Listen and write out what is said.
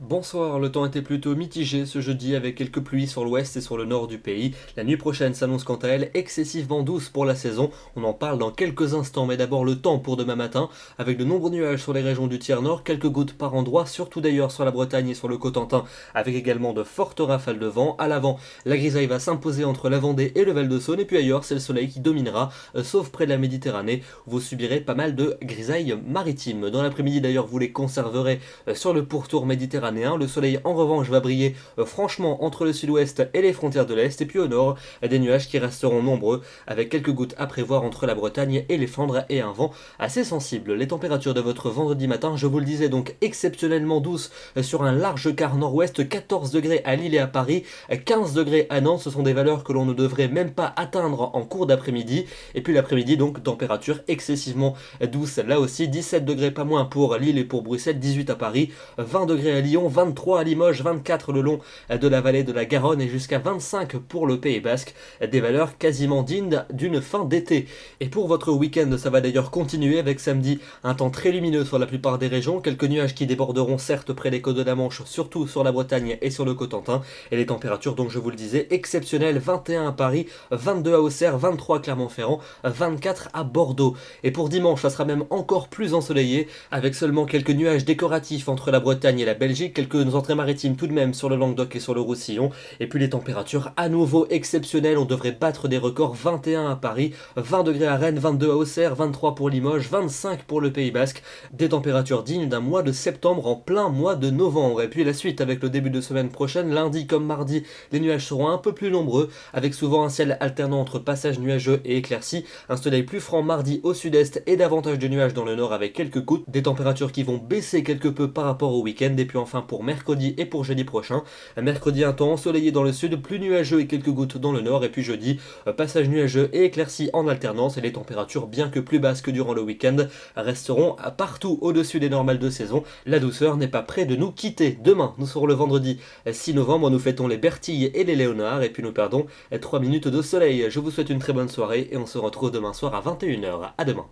Bonsoir, le temps était plutôt mitigé ce jeudi avec quelques pluies sur l'ouest et sur le nord du pays. La nuit prochaine s'annonce quant à elle excessivement douce pour la saison. On en parle dans quelques instants, mais d'abord le temps pour demain matin avec de nombreux nuages sur les régions du tiers nord, quelques gouttes par endroit, surtout d'ailleurs sur la Bretagne et sur le Cotentin, avec également de fortes rafales de vent. À l'avant, la grisaille va s'imposer entre la Vendée et le Val-de-Saône, et puis ailleurs, c'est le soleil qui dominera, sauf près de la Méditerranée, où vous subirez pas mal de grisailles maritimes. Dans l'après-midi d'ailleurs, vous les conserverez sur le pourtour méditerranéen. Le soleil en revanche va briller franchement entre le sud-ouest et les frontières de l'est, et puis au nord, des nuages qui resteront nombreux avec quelques gouttes à prévoir entre la Bretagne et les Flandres et un vent assez sensible. Les températures de votre vendredi matin, je vous le disais, donc exceptionnellement douces sur un large quart nord-ouest, 14 degrés à Lille et à Paris, 15 degrés à Nantes, ce sont des valeurs que l'on ne devrait même pas atteindre en cours d'après-midi. Et puis l'après-midi, donc température excessivement douce là aussi, 17 degrés pas moins pour Lille et pour Bruxelles, 18 à Paris, 20 degrés à Lyon, 23 à Limoges, 24 le long de la vallée de la Garonne et jusqu'à 25 pour le Pays Basque, des valeurs quasiment dignes d'une fin d'été. Et pour votre week-end, ça va d'ailleurs continuer avec samedi un temps très lumineux sur la plupart des régions, quelques nuages qui déborderont certes près des côtes de la Manche, surtout sur la Bretagne et sur le Cotentin, et les températures, donc je vous le disais, exceptionnelles, 21 à Paris, 22 à Auxerre, 23 à Clermont-Ferrand, 24 à Bordeaux. Et pour dimanche, ça sera même encore plus ensoleillé, avec seulement quelques nuages décoratifs entre la Bretagne et la Belgique, quelques entrées maritimes tout de même sur le Languedoc et sur le Roussillon, et puis les températures à nouveau exceptionnelles, on devrait battre des records, 21 à Paris, 20 degrés à Rennes, 22 à Auxerre, 23 pour Limoges, 25 pour le Pays Basque, des températures dignes d'un mois de septembre en plein mois de novembre. Et puis la suite avec le début de semaine prochaine, lundi comme mardi, les nuages seront un peu plus nombreux, avec souvent un ciel alternant entre passages nuageux et éclaircis, un soleil plus franc mardi au sud-est et davantage de nuages dans le nord avec quelques gouttes, des températures qui vont baisser quelque peu par rapport au week-end. Et puis enfin pour mercredi et pour jeudi prochain, mercredi un temps ensoleillé dans le sud, plus nuageux et quelques gouttes dans le nord, et puis jeudi, passage nuageux et éclairci en alternance, et les températures, bien que plus basses que durant le week-end, resteront partout au-dessus des normales de saison. La douceur n'est pas près de nous quitter. Demain, nous serons le vendredi 6 novembre, nous fêtons les Bertilles et les Léonards, et puis nous perdons 3 minutes de soleil. Je vous souhaite une très bonne soirée, et on se retrouve demain soir à 21 h. À demain.